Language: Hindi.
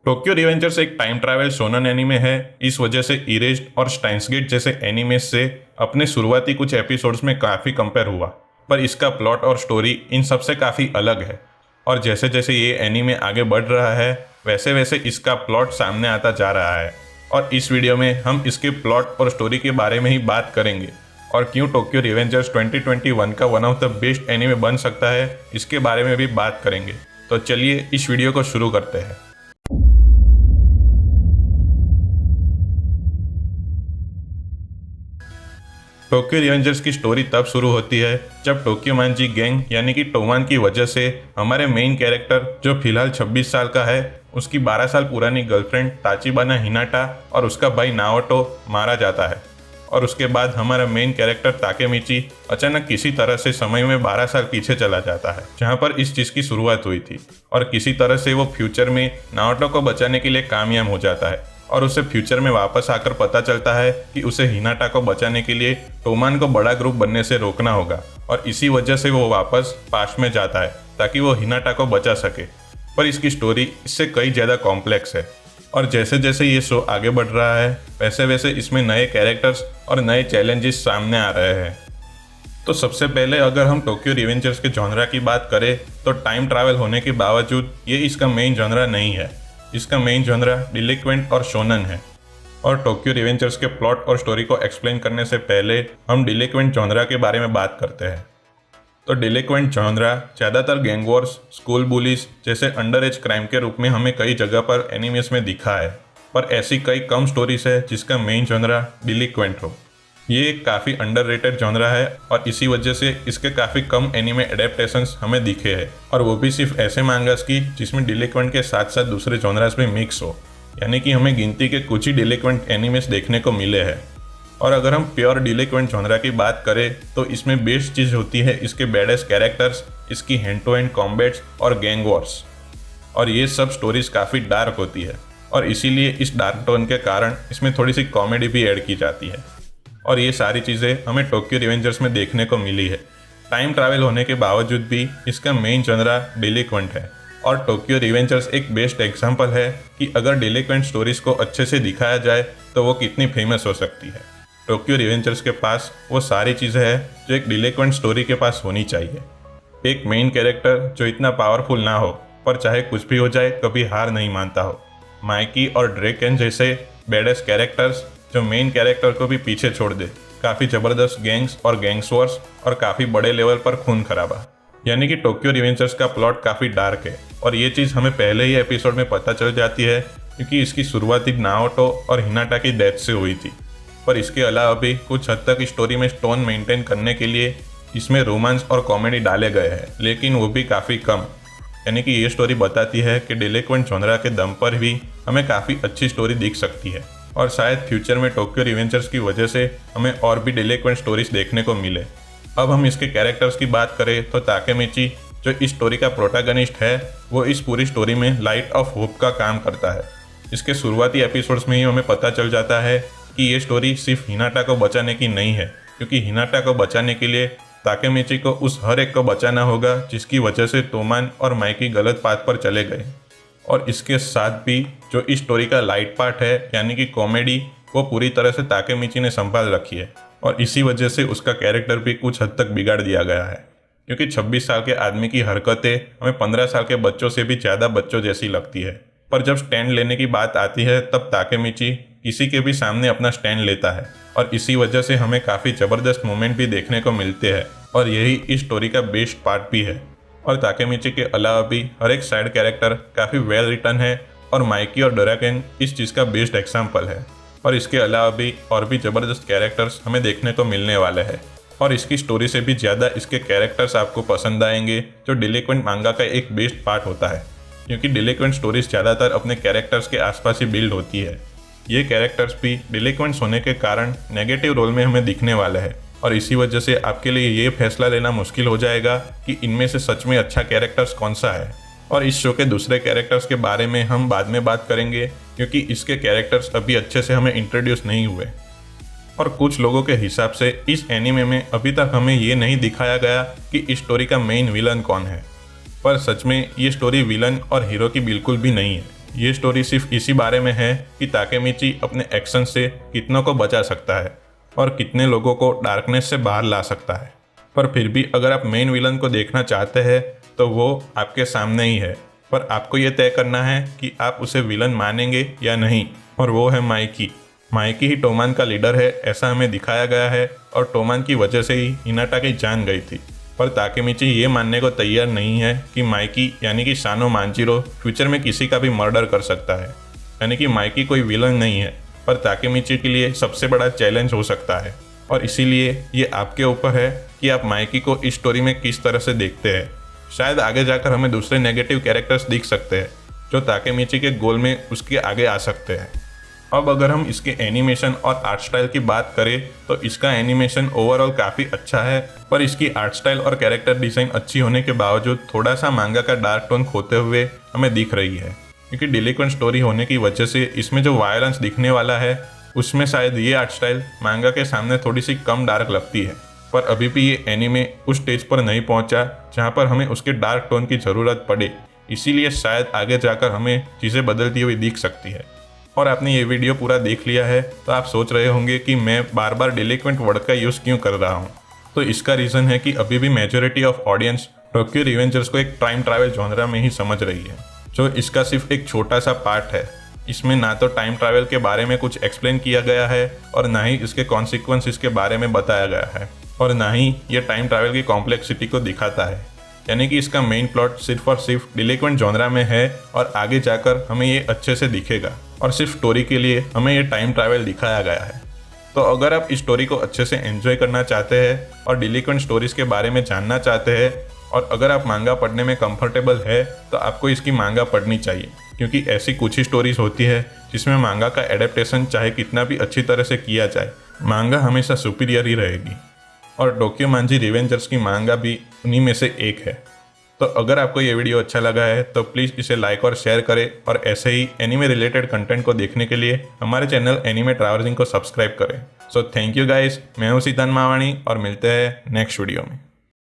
टोक्यो रिवेंजर्स एक टाइम ट्रैवल शोनन एनीमे है। इस वजह से इरेज्ड और स्टाइन्स गेट जैसे एनीमेस से अपने शुरुआती कुछ एपिसोड्स में काफ़ी कंपेयर हुआ, पर इसका प्लॉट और स्टोरी इन सब से काफ़ी अलग है। और जैसे जैसे ये एनीमे आगे बढ़ रहा है वैसे वैसे इसका प्लॉट सामने आता जा रहा है। और इस वीडियो में हम इसके प्लॉट और स्टोरी के बारे में ही बात करेंगे और क्यों टोक्यो रिवेंजर्स 2021 का one of the best anime बन सकता है इसके बारे में भी बात करेंगे। तो चलिए इस वीडियो को शुरू करते हैं। टोक्यो रिवेंजर्स की स्टोरी तब शुरू होती है जब टोक्यो मांजी गैंग यानी कि टोमान की वजह से हमारे मेन कैरेक्टर जो फिलहाल 26 साल का है उसकी 12 साल पुरानी गर्लफ्रेंड ताचिबाना हिनाटा और उसका भाई नाओटो मारा जाता है। और उसके बाद हमारा मेन कैरेक्टर ताकेमिची अचानक किसी तरह से समय में 12 साल पीछे चला जाता है जहां पर इस चीज़ की शुरुआत हुई थी। और किसी तरह से वो फ्यूचर में नाओटो को बचाने के लिए कामयाब हो जाता है और उसे फ्यूचर में वापस आकर पता चलता है कि उसे हिनाटा को बचाने के लिए टोमान को बड़ा ग्रुप बनने से रोकना होगा। और इसी वजह से वो वापस पास्ट में जाता है ताकि वो हिनाटा को बचा सके। पर इसकी स्टोरी इससे कई ज़्यादा कॉम्प्लेक्स है और जैसे जैसे ये शो आगे बढ़ रहा है वैसे वैसे इसमें नए कैरेक्टर्स और नए चैलेंजेस सामने आ रहे हैं। तो सबसे पहले अगर हम टोक्यो रिवेंजर्स के जॉनरा की बात करें तो टाइम ट्रैवल होने के बावजूद ये इसका मेन जॉनरा नहीं है। इसका मेन जॉनरा डिलिक्वेंट और शोनन है। और टोक्यो रिवेंजर्स के प्लॉट और स्टोरी को एक्सप्लेन करने से पहले हम डिलिक्वेंट जॉनरा के बारे में बात करते हैं। तो डिलिक्वेंट जॉनरा ज़्यादातर गैंग वॉर्स, स्कूल बुलीज जैसे अंडर एज क्राइम के रूप में हमें कई जगह पर एनिमेस में दिखा है, पर ऐसी कई कम स्टोरीज है जिसका मेन जॉनरा डिलिक्वेंट हो। ये एक काफ़ी अंडररेटेड जॉनरा है और इसी वजह से इसके काफ़ी कम एनिमे एडेप्टेशंस हमें दिखे हैं, और वो भी सिर्फ ऐसे मांगास की जिसमें डिलिक्वेंट के साथ साथ दूसरे जॉनरास भी मिक्स हो। यानी कि हमें गिनती के कुछ ही डिलिक्वेंट एनिमेस देखने को मिले हैं। और अगर हम प्योर डिलिक्वेंट जॉनरा की बात करें तो इसमें बेस्ट चीज़ होती है इसके बैडेस्ट कैरेक्टर्स, इसकी हैंड टू हैंड कॉम्बैट्स और गैंग वॉर्स। और ये सब स्टोरीज काफ़ी डार्क होती है और इसीलिए इस डार्क टोन के कारण इसमें थोड़ी सी कॉमेडी भी ऐड की जाती है। और ये सारी चीज़ें हमें टोक्यो रिवेंजर्स में देखने को मिली है। टाइम ट्रैवल होने के बावजूद भी इसका मेन जॉनरा डिलिक्वेंट है। और टोक्यो रिवेंजर्स एक बेस्ट एग्जांपल है कि अगर डिलिक्वेंट स्टोरीज को अच्छे से दिखाया जाए तो वो कितनी फेमस हो सकती है। टोक्यो रिवेंजर्स के पास वो सारी चीज़ें हैं जो एक डिलिक्वेंट स्टोरी के पास होनी चाहिए। एक मेन कैरेक्टर जो इतना पावरफुल ना हो पर चाहे कुछ भी हो जाए कभी हार नहीं मानता हो। माइकी और ड्रेकन जैसे बेडेस्ट कैरेक्टर्स जो मेन कैरेक्टर को भी पीछे छोड़ दे। काफ़ी ज़बरदस्त गैंग्स और गैंग्स वॉर्स और काफ़ी बड़े लेवल पर खून खराबा। यानी कि टोक्यो रिवेंजर्स का प्लॉट काफ़ी डार्क है और ये चीज़ हमें पहले ही एपिसोड में पता चल जाती है क्योंकि इसकी शुरुआती नाओटो और हिनाटा की डेथ से हुई थी। पर इसके अलावा भी कुछ हद तक स्टोरी में टोन मेंटेन करने के लिए इसमें रोमांस और कॉमेडी डाले गए हैं, लेकिन वो भी काफ़ी कम। यानी कि ये स्टोरी बताती है कि डिलिक्वेंट जॉनरा के दम पर भी हमें काफ़ी अच्छी स्टोरी दिख सकती है और शायद फ्यूचर में टोक्यो रिवेंजर्स की वजह से हमें और भी डिलिक्वेंट स्टोरीज देखने को मिले। अब हम इसके कैरेक्टर्स की बात करें तो ताकेमिची जो इस स्टोरी का प्रोटैगनिस्ट है वो इस पूरी स्टोरी में लाइट ऑफ होप का काम करता है। इसके शुरुआती एपिसोड्स में ही हमें पता चल जाता है कि ये स्टोरी सिर्फ हिनाटा को बचाने की नहीं है, क्योंकि हिनाटा को बचाने के लिए ताकेमिची को उस हर एक को बचाना होगा जिसकी वजह से टोमान और माइकी गलत पाथ पर चले गए। और इसके साथ भी जो इस स्टोरी का लाइट पार्ट है यानी कि कॉमेडी वो पूरी तरह से ताकेमिची ने संभाल रखी है और इसी वजह से उसका कैरेक्टर भी कुछ हद तक बिगाड़ दिया गया है। क्योंकि 26 साल के आदमी की हरकतें हमें 15 साल के बच्चों से भी ज़्यादा बच्चों जैसी लगती है। पर जब स्टैंड लेने की बात आती है तब ताकेमिची किसी के भी सामने अपना स्टैंड लेता है और इसी वजह से हमें काफ़ी ज़बरदस्त मोमेंट भी देखने को मिलते हैं और यही इस स्टोरी का बेस्ट पार्ट भी है। और ताकेमिची के अलावा भी हर एक साइड कैरेक्टर काफ़ी वेल रिटर्न है और माइकी और ड्रैकन इस चीज़ का बेस्ट एग्जाम्पल है। और इसके अलावा भी और भी ज़बरदस्त कैरेक्टर्स हमें देखने को मिलने वाले हैं और इसकी स्टोरी से भी ज़्यादा इसके कैरेक्टर्स आपको पसंद आएंगे जो डिलिक्वेंट मांगा का एक बेस्ट पार्ट होता है। क्योंकि डिलिक्वेंट स्टोरीज ज़्यादातर अपने कैरेक्टर्स के आसपास ही बिल्ड होती है। ये कैरेक्टर्स भी डिलिक्वेंट्स होने के कारण नेगेटिव रोल में हमें दिखने वाले हैं और इसी वजह से आपके लिए ये फैसला लेना मुश्किल हो जाएगा कि इनमें से सच में अच्छा कैरेक्टर्स कौन सा है। और इस शो के दूसरे कैरेक्टर्स के बारे में हम बाद में बात करेंगे क्योंकि इसके कैरेक्टर्स अभी अच्छे से हमें इंट्रोड्यूस नहीं हुए। और कुछ लोगों के हिसाब से इस एनीमे में अभी तक हमें ये नहीं दिखाया गया कि इस स्टोरी का मेन विलन कौन है। पर सच में ये स्टोरी विलन और हीरो की बिल्कुल भी नहीं है। ये स्टोरी सिर्फ इसी बारे में है कि ताकेमिची अपने एक्शन से कितनों को बचा सकता है और कितने लोगों को डार्कनेस से बाहर ला सकता है। पर फिर भी अगर आप मेन विलन को देखना चाहते हैं तो वो आपके सामने ही है, पर आपको ये तय करना है कि आप उसे विलन मानेंगे या नहीं, और वो है माइकी। माइकी ही टोमान का लीडर है ऐसा हमें दिखाया गया है, और टोमान की वजह से ही हिनाटा की जान गई थी। पर ताकेमिची ये मानने को तैयार नहीं है कि माइकी यानी कि सानो मांजीरो फ्यूचर में किसी का भी मर्डर कर सकता है। यानी कि माइकी कोई विलन नहीं है, पर ताकेमिची के लिए सबसे बड़ा चैलेंज हो सकता है, और इसीलिए ये आपके ऊपर है कि आप माइकी को इस स्टोरी में किस तरह से देखते हैं। शायद आगे जाकर हमें दूसरे नेगेटिव कैरेक्टर्स दिख सकते हैं जो ताकेमिची के गोल में उसके आगे आ सकते हैं। अब अगर हम इसके एनिमेशन और आर्ट स्टाइल की बात करें तो इसका एनिमेशन ओवरऑल काफ़ी अच्छा है, पर इसकी आर्ट स्टाइल और कैरेक्टर डिज़ाइन अच्छी होने के बावजूद थोड़ा सा मांगा का डार्क टोन खोते हुए हमें दिख रही है, क्योंकि डिलिक्वेंट स्टोरी होने की वजह से इसमें जो वायलेंस दिखने वाला है उसमें शायद ये आर्ट स्टाइल मांगा के सामने थोड़ी सी कम डार्क लगती है। पर अभी भी ये एनीमे उस स्टेज पर नहीं पहुंचा जहां पर हमें उसके डार्क टोन की ज़रूरत पड़े, इसीलिए शायद आगे जाकर हमें चीज़ें बदलती हुई दिख सकती है। और आपने ये वीडियो पूरा देख लिया है तो आप सोच रहे होंगे कि मैं बार बार डिलिक्वेंट वर्ड का यूज़ क्यों कर रहा हूँ। तो इसका रीज़न है कि अभी भी majority of audience Tokyo Revengers को एक टाइम ट्रैवल जॉनरा में ही समझ रही है, जो इसका सिर्फ एक छोटा सा पार्ट है। इसमें ना तो टाइम ट्रैवल के बारे में कुछ एक्सप्लेन किया गया है और ना ही इसके कॉन्सिक्वेंसेस के बारे में बताया गया है, और ना ही ये टाइम ट्रैवल की कॉम्प्लेक्सिटी को दिखाता है। यानी कि इसका मेन प्लॉट सिर्फ और सिर्फ डिलिक्वेंट जॉनरा में है, और आगे जाकर हमें ये अच्छे से दिखेगा, और सिर्फ स्टोरी के लिए हमें ये टाइम ट्रैवल दिखाया गया है। तो अगर आप इस स्टोरी को अच्छे से एंजॉय करना चाहते हैं और डिलिक्वेंट स्टोरीज के बारे में जानना चाहते हैं, और अगर आप मांगा पढ़ने में कंफर्टेबल है तो आपको इसकी मांगा पढ़नी चाहिए, क्योंकि ऐसी कुछ ही स्टोरीज होती है जिसमें मांगा का एडेप्टेशन चाहे कितना भी अच्छी तरह से किया जाए, मांगा हमेशा सुपीरियर ही रहेगी। और डोक्योमांजी रिवेंजर्स की मांगा भी उन्हीं में से एक है। तो अगर आपको ये वीडियो अच्छा लगा है तो प्लीज़ इसे लाइक और शेयर करें, और ऐसे ही एनीमे रिलेटेड कंटेंट को देखने के लिए हमारे चैनल एनीमे ट्रैवर्सिंग को सब्सक्राइब करें। सो थैंक यू गाइस, मैं हूँ सिद्धांत मावाणी और मिलते हैं नेक्स्ट वीडियो में।